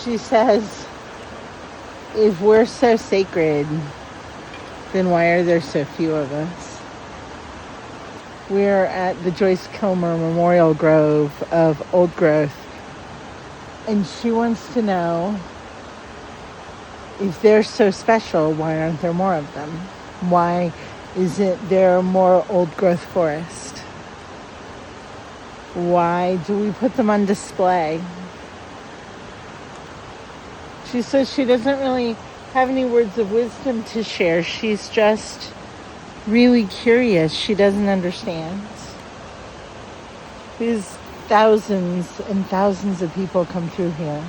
She says, if we're so sacred, then why are there so few of us? We're at the Joyce Kilmer Memorial Grove of Old Growth, and she wants to know, if they're so special, why aren't there more of them? Why isn't there more old growth forest? Why do we put them on display? She says she doesn't really have any words of wisdom to share. She's just really curious. She doesn't understand. These thousands and thousands of people come through here,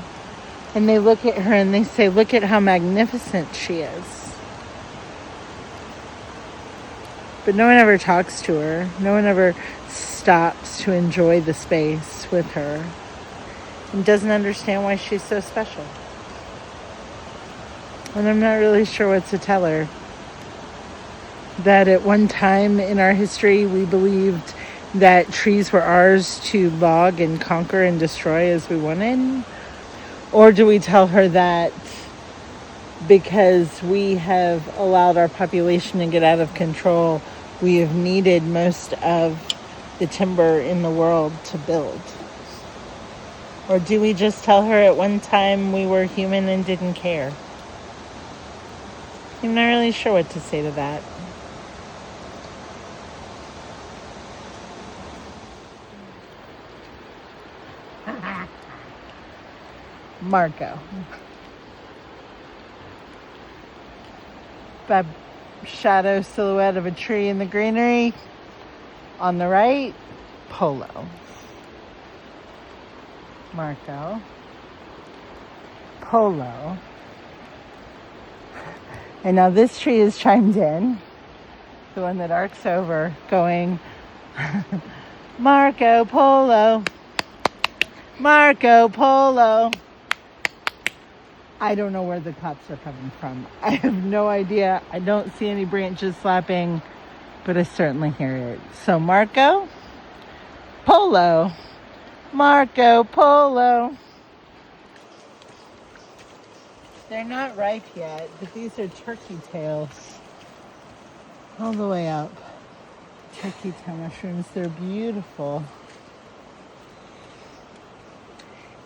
and they look at her and they say, look at how magnificent she is. But no one ever talks to her. No one ever stops to enjoy the space with her, and doesn't understand why she's so special. And I'm not really sure what to tell her. That at one time in our history, we believed that trees were ours to log and conquer and destroy as we wanted? Or do we tell her that because we have allowed our population to get out of control, we have needed most of the timber in the world to build? Or do we just tell her at one time we were human and didn't care? I'm not really sure what to say to that. Marco. The shadow silhouette of a tree in the greenery. On the right, Polo. Marco. Polo. And now this tree is chimed in. The one that arcs over, going, Marco Polo. Marco Polo. I don't know where the claps are coming from. I have no idea. I don't see any branches slapping, but I certainly hear it. So Marco Polo. Marco Polo. They're not ripe yet, but these are turkey tails. All the way up. Turkey tail mushrooms. They're beautiful.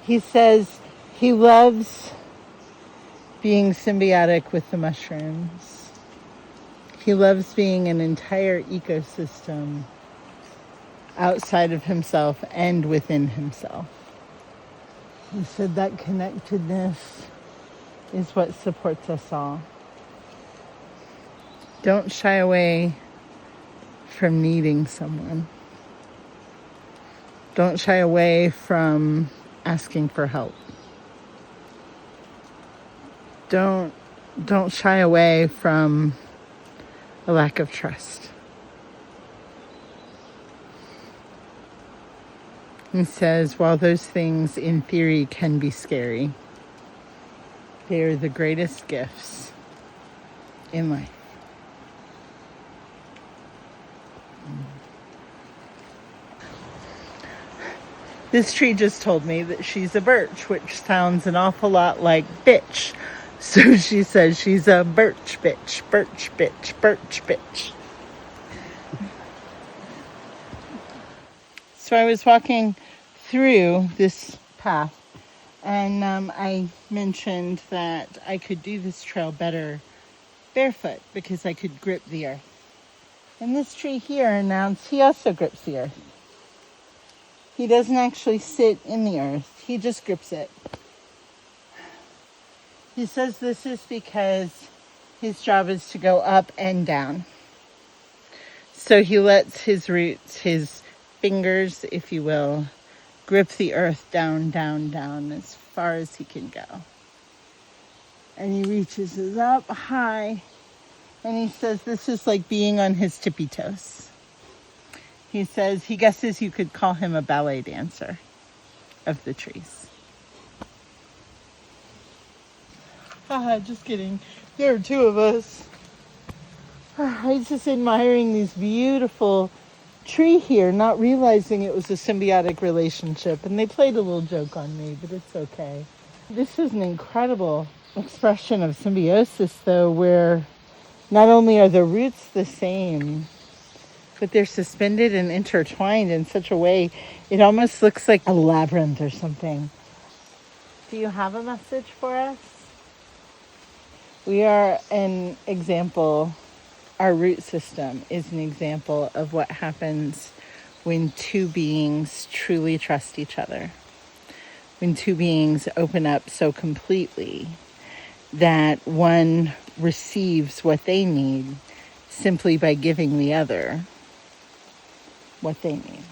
He says he loves being symbiotic with the mushrooms. He loves being an entire ecosystem outside of himself and within himself. He said that connectedness is what supports us all. Don't shy away from needing someone. Don't shy away from asking for help. Don't shy away from a lack of trust. He says, while those things in theory can be scary, they are the greatest gifts in life. This tree just told me that she's a birch, which sounds an awful lot like bitch. So she says she's a birch bitch, birch bitch, birch bitch. So I was walking through this path, and I mentioned that I could do this trail better barefoot because I could grip the earth. And this tree here announced he also grips the earth. He doesn't actually sit in the earth. He just grips it. He says this is because his job is to go up and down. So he lets his roots, his fingers, if you will, grip the earth down, down, down as far as he can go. And he reaches it up high. And he says this is like being on his tippy toes. He says he guesses you could call him a ballet dancer of the trees. Haha, just kidding. There are two of us. I was just admiring these beautiful tree here, not realizing it was a symbiotic relationship. And they played a little joke on me, but it's okay. This is an incredible expression of symbiosis, though, where not only are the roots the same, but they're suspended and intertwined in such a way it almost looks like a labyrinth or something. Do you have a message for us? We are an example, our root system is an example of what happens when two beings truly trust each other. When two beings open up so completely that one receives what they need simply by giving the other what they need.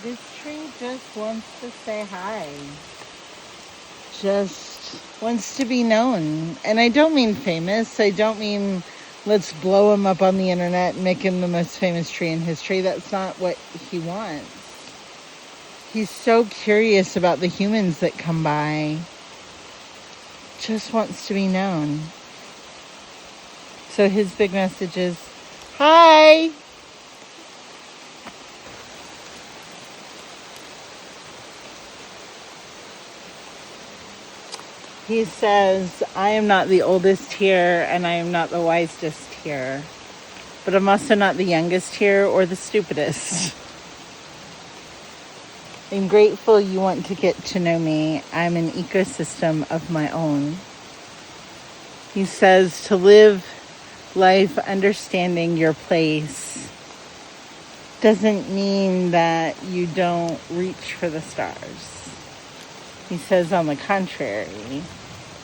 This tree just wants to say hi. Just wants to be known. And I don't mean famous. I don't mean let's blow him up on the internet and make him the most famous tree in history. That's not what he wants. He's so curious about the humans that come by. Just wants to be known. So his big message is, hi! He says, I am not the oldest here and I am not the wisest here, but I'm also not the youngest here or the stupidest. I'm grateful you want to get to know me. I'm an ecosystem of my own. He says to live life understanding your place doesn't mean that you don't reach for the stars. He says, on the contrary,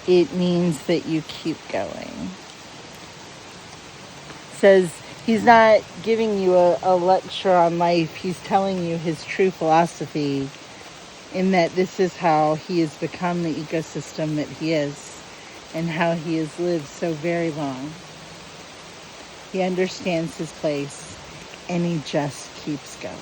it means that you keep going. Says he's not giving you a lecture on life. He's telling you his true philosophy in that this is how he has become the ecosystem that he is and how he has lived so very long. He understands his place and he just keeps going.